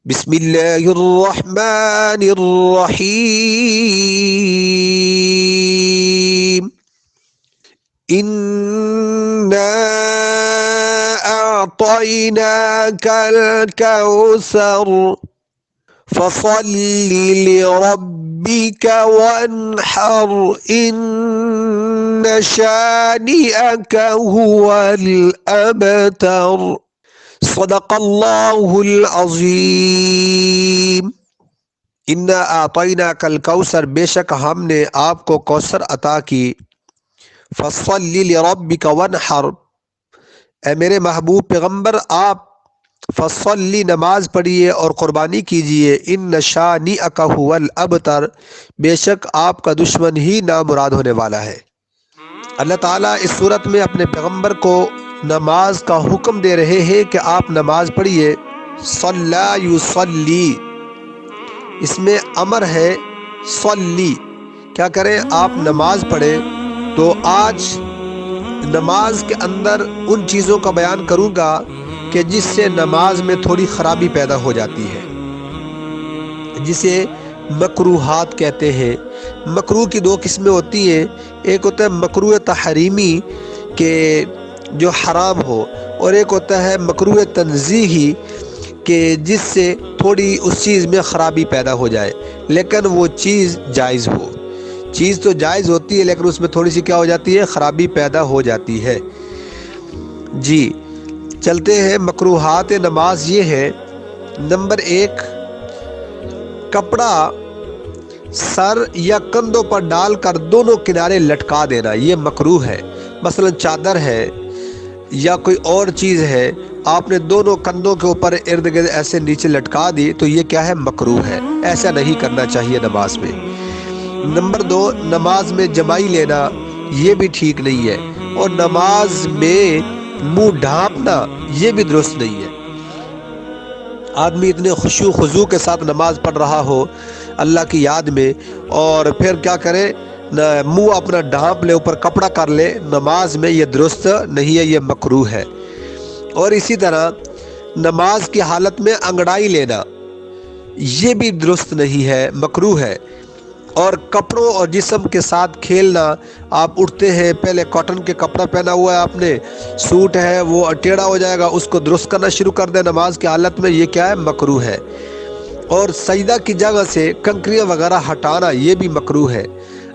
بسم اللہ الرحمن الرحیم انا اعطیناک الکوثر فصل لربک وانحر ان شانئک هو الابتر صدق اللہ العظیم۔ انا اعطیناک الکوثر، بے شک ہم نے آپ کو کوثر عطا کی۔ فصل لربک وانحر، اے میرے محبوب پیغمبر آپ فصلی نماز پڑھیے اور قربانی کیجیے۔ ان شانئک هو الابتر، بے شک آپ کا دشمن ہی نامراد ہونے والا ہے۔ اللہ تعالیٰ اس صورت میں اپنے پیغمبر کو نماز کا حکم دے رہے ہیں کہ آپ نماز پڑھیے۔ صلی یصلی، اس میں امر ہے صلی، کیا کریں آپ نماز پڑھیں۔ تو آج نماز کے اندر ان چیزوں کا بیان کروں گا کہ جس سے نماز میں تھوڑی خرابی پیدا ہو جاتی ہے، جسے مکروہات کہتے ہیں۔ مکروہ کی دو قسمیں ہوتی ہیں، ایک ہوتا ہے مکروہ تحریمی کہ جو حرام ہو، اور ایک ہوتا ہے مکروہ تنزیہی کہ جس سے تھوڑی اس چیز میں خرابی پیدا ہو جائے لیکن وہ چیز جائز ہو۔ چیز تو جائز ہوتی ہے لیکن اس میں تھوڑی سی کیا ہو جاتی ہے، خرابی پیدا ہو جاتی ہے۔ جی چلتے ہیں، مکروہات نماز یہ ہے۔ نمبر ایک، کپڑا سر یا کندھوں پر ڈال کر دونوں کنارے لٹکا دینا، یہ مکروہ ہے۔ مثلا چادر ہے یا کوئی اور چیز ہے، آپ نے دونوں کندھوں کے اوپر ارد گرد ایسے نیچے لٹکا دی تو یہ کیا ہے، مکروہ ہے، ایسا نہیں کرنا چاہیے نماز میں۔ نمبر دو، نماز میں جمائی لینا، یہ بھی ٹھیک نہیں ہے، اور نماز میں منہ ڈھانپنا یہ بھی درست نہیں ہے۔ آدمی اتنے خشوع خضوع کے ساتھ نماز پڑھ رہا ہو اللہ کی یاد میں، اور پھر کیا کرے، منہ اپنا ڈھانپ لے، اوپر کپڑا کر لے، نماز میں یہ درست نہیں ہے، یہ مکروہ ہے۔ اور اسی طرح نماز کی حالت میں انگڑائی لینا یہ بھی درست نہیں ہے، مکروہ ہے۔ اور کپڑوں اور جسم کے ساتھ کھیلنا، آپ اٹھتے ہیں، پہلے کاٹن کے کپڑا پہنا ہوا ہے آپ نے، سوٹ ہے وہ ٹیڑھا ہو جائے گا، اس کو درست کرنا شروع کر دیں نماز کی حالت میں، یہ کیا ہے، مکروہ ہے۔ اور سجدہ کی جگہ سے کنکریاں وغیرہ ہٹانا یہ بھی مکروہ ہے۔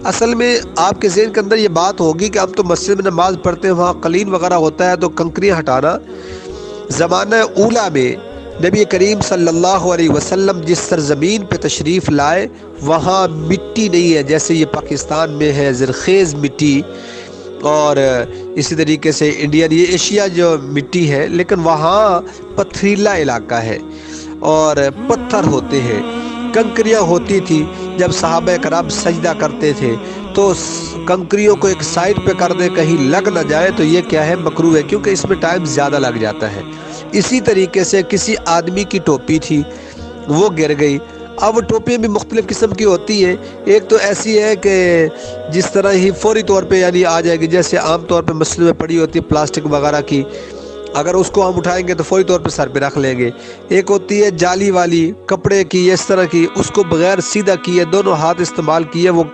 اصل میں آپ کے ذہن کے اندر یہ بات ہوگی کہ ہم تو مسجد میں نماز پڑھتے ہیں، وہاں قلین وغیرہ ہوتا ہے تو کنکریاں ہٹانا، زمانہ اولیٰ میں نبی کریم صلی اللہ علیہ وسلم جس سرزمین پہ تشریف لائے وہاں مٹی نہیں ہے، جیسے یہ پاکستان میں ہے زرخیز مٹی، اور اسی طریقے سے انڈین، یہ ایشیا جو مٹی ہے، لیکن وہاں پتھریلا علاقہ ہے اور پتھر ہوتے ہیں، کنکریاں ہوتی تھی۔ جب صحابہ کرام سجدہ کرتے تھے تو کنکریوں کو ایک سائڈ پہ کر دے کہیں لگ نہ جائے، تو یہ کیا ہے، مکروہ ہے، کیونکہ اس میں ٹائم زیادہ لگ جاتا ہے۔ اسی طریقے سے کسی آدمی کی ٹوپی تھی، وہ گر گئی۔ اب ٹوپیاں بھی مختلف قسم کی ہوتی ہیں، ایک تو ایسی ہے کہ جس طرح ہی فوری طور پہ یعنی آ جائے گی، جیسے عام طور پہ مسجد میں پڑی ہوتی ہے پلاسٹک وغیرہ کی، اگر اس کو ہم اٹھائیں گے تو فوری طور پہ سر پہ رکھ لیں گے۔ ایک ہوتی ہے جالی والی کپڑے کی، اس طرح کی، اس کو بغیر سیدھا کیے دونوں ہاتھ استعمال کیے وہ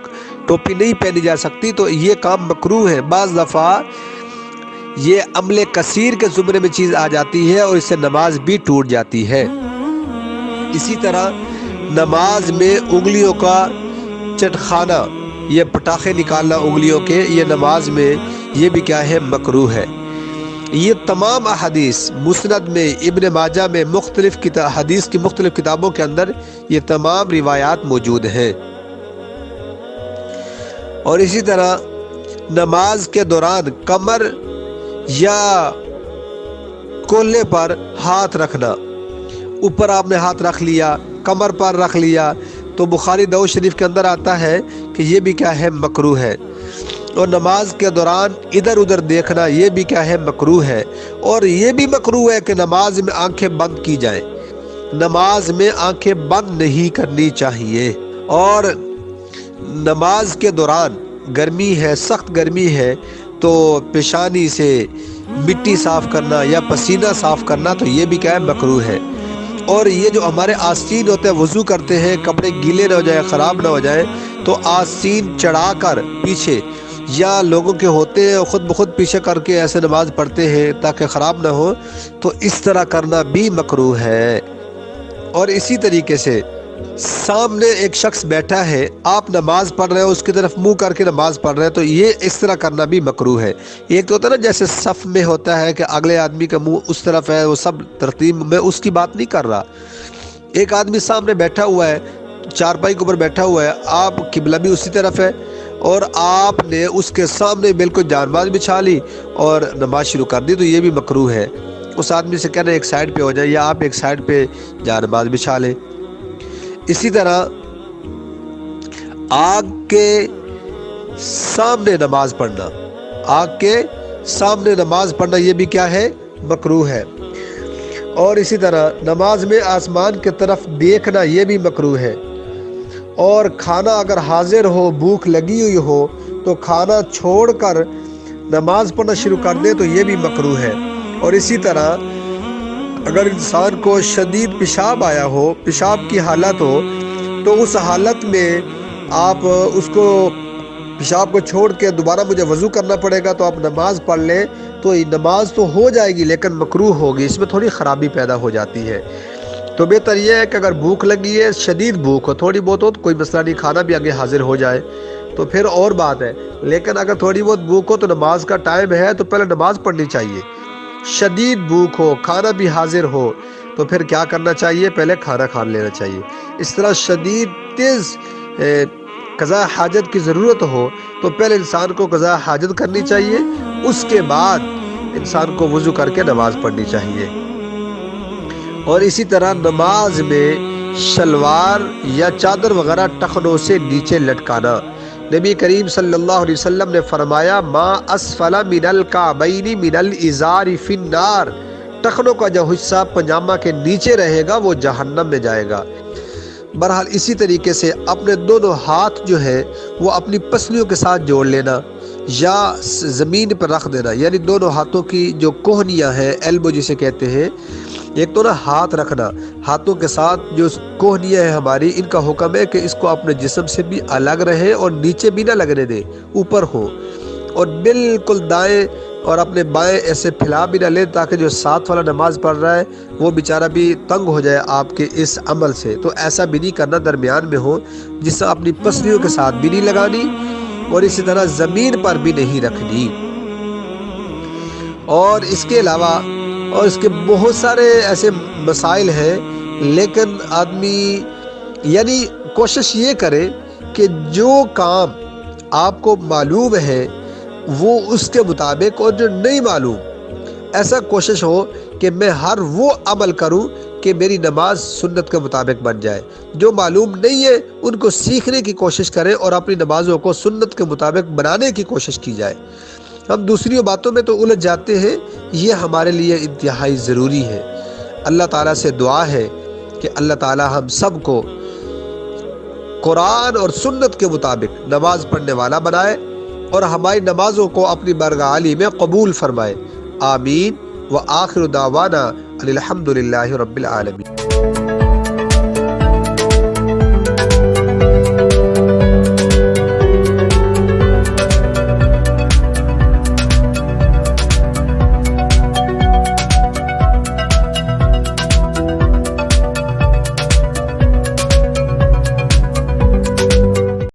ٹوپی نہیں پہنی جا سکتی، تو یہ کام مکروہ ہے۔ بعض دفعہ یہ عمل کثیر کے زمرے میں چیز آ جاتی ہے اور اس سے نماز بھی ٹوٹ جاتی ہے۔ اسی طرح نماز میں انگلیوں کا چٹخانا، یہ پٹاخے نکالنا انگلیوں کے، یہ نماز میں یہ بھی کیا ہے، مکروہ ہے۔ یہ تمام احادیث مسند میں، ابن ماجہ میں، مختلف حدیث کی مختلف کتابوں کے اندر یہ تمام روایات موجود ہیں۔ اور اسی طرح نماز کے دوران کمر یا کولے پر ہاتھ رکھنا، اوپر آپ نے ہاتھ رکھ لیا، کمر پر رکھ لیا، تو بخاری داؤد شریف کے اندر آتا ہے کہ یہ بھی کیا ہے، مکروہ ہے۔ اور نماز کے دوران ادھر ادھر دیکھنا یہ بھی کیا ہے، مکروہ ہے۔ اور یہ بھی مکروہ ہے کہ نماز میں آنکھیں بند کی جائیں، نماز میں آنکھیں بند نہیں کرنی چاہیے۔ اور نماز کے دوران گرمی ہے، سخت گرمی ہے، تو پیشانی سے مٹی صاف کرنا یا پسینہ صاف کرنا تو یہ بھی کیا ہے، مکروہ ہے۔ اور یہ جو ہمارے آستین ہوتے ہیں، وضو کرتے ہیں کپڑے گیلے نہ ہو جائیں، خراب نہ ہو جائیں، تو آستین چڑھا کر پیچھے، یا لوگوں کے ہوتے ہیں خود بخود پیچھے کر کے ایسے نماز پڑھتے ہیں تاکہ خراب نہ ہو، تو اس طرح کرنا بھی مکروہ ہے۔ اور اسی طریقے سے سامنے ایک شخص بیٹھا ہے، آپ نماز پڑھ رہے ہو، اس کی طرف منہ کر کے نماز پڑھ رہے ہیں، تو یہ اس طرح کرنا بھی مکروہ ہے۔ ایک تو ہوتا ہے نا جیسے صف میں ہوتا ہے کہ اگلے آدمی کا منہ اس طرف ہے، وہ سب ترتیب میں، اس کی بات نہیں کر رہا۔ ایک آدمی سامنے بیٹھا ہوا ہے، چارپائی کے اوپر بیٹھا ہوا ہے، آپ قبلہ بھی اسی طرف ہے، اور آپ نے اس کے سامنے بالکل جانماز بچھا لی اور نماز شروع کر دی، تو یہ بھی مکروہ ہے۔ اس آدمی سے کہنا ایک سائڈ پہ ہو جائے، یا آپ ایک سائڈ پہ جانماز بچھا لیں۔ اسی طرح آگ کے سامنے نماز پڑھنا، آگ کے سامنے نماز پڑھنا یہ بھی کیا ہے؟ مکروہ ہے۔ اور اسی طرح نماز میں آسمان کی طرف دیکھنا یہ بھی مکروہ ہے۔ اور کھانا اگر حاضر ہو، بھوک لگی ہوئی ہو، تو کھانا چھوڑ کر نماز پڑھنا شروع کر دے تو یہ بھی مکروہ ہے۔ اور اسی طرح اگر انسان کو شدید پیشاب آیا ہو، پیشاب کی حالت ہو، تو اس حالت میں آپ اس کو پیشاب کو چھوڑ کے دوبارہ مجھے وضو کرنا پڑے گا تو آپ نماز پڑھ لیں، تو نماز تو ہو جائے گی لیکن مکروہ ہوگی، اس میں تھوڑی خرابی پیدا ہو جاتی ہے۔ تو بہتر یہ ہے کہ اگر بھوک لگی ہے، شدید بھوک ہو، تھوڑی بہت ہو تو کوئی مسئلہ نہیں، کھانا بھی آگے حاضر ہو جائے تو پھر اور بات ہے، لیکن اگر تھوڑی بہت بھوک ہو تو نماز کا ٹائم ہے تو پہلے نماز پڑھنی چاہیے۔ شدید بھوک ہو، کھانا بھی حاضر ہو، تو پھر کیا کرنا چاہیے؟ پہلے کھانا کھا لینا چاہیے۔ اس طرح شدید تیز قضاء حاجت کی ضرورت ہو تو پہلے انسان کو قضاء حاجت کرنی چاہیے، اس کے بعد انسان کو وضو کر کے نماز پڑھنی چاہیے۔ اور اسی طرح نماز میں شلوار یا چادر وغیرہ ٹخنوں سے نیچے لٹکانا، نبی کریم صلی اللہ علیہ وسلم نے فرمایا ما اسفل من الکعبین من الازار فی النار، ٹخنوں کا جو حصہ پجامہ کے نیچے رہے گا وہ جہنم میں جائے گا۔ بہرحال اسی طریقے سے اپنے دونوں ہاتھ جو ہے وہ اپنی پسلیوں کے ساتھ جوڑ لینا یا زمین پر رکھ دینا، یعنی دونوں ہاتھوں کی جو کوہنیاں ہیں، ایلبو جسے کہتے ہیں، ایک تو نا ہاتھ رکھنا، ہاتھوں کے ساتھ جو کوہنیاں ہیں ہماری، ان کا حکم ہے کہ اس کو اپنے جسم سے بھی الگ رہے اور نیچے بھی نہ لگنے دے، اوپر ہو، اور بالکل دائیں اور اپنے بائیں ایسے پھیلا بھی نہ لے تاکہ جو ساتھ والا نماز پڑھ رہا ہے وہ بیچارہ بھی تنگ ہو جائے آپ کے اس عمل سے۔ تو ایسا بھی نہیں کرنا، درمیان میں ہو، جس سے اپنی پسلیوں کے ساتھ بھی نہیں لگانی اور اسی طرح زمین پر بھی نہیں رکھنی۔ اور اس کے علاوہ اور اس کے بہت سارے ایسے مسائل ہیں، لیکن آدمی یعنی کوشش یہ کرے کہ جو کام آپ کو معلوم ہے وہ اس کے مطابق، اور جو نہیں معلوم ایسا کوشش ہو کہ میں ہر وہ عمل کروں کہ میری نماز سنت کے مطابق بن جائے۔ جو معلوم نہیں ہے ان کو سیکھنے کی کوشش کریں اور اپنی نمازوں کو سنت کے مطابق بنانے کی کوشش کی جائے۔ ہم دوسری باتوں میں تو الجھ جاتے ہیں، یہ ہمارے لیے انتہائی ضروری ہے۔ اللہ تعالیٰ سے دعا ہے کہ اللہ تعالیٰ ہم سب کو قرآن اور سنت کے مطابق نماز پڑھنے والا بنائے اور ہماری نمازوں کو اپنی بارگاہ عالی میں قبول فرمائے۔ آمین۔ وآخر دعوانا الحمد للہ رب العالمین۔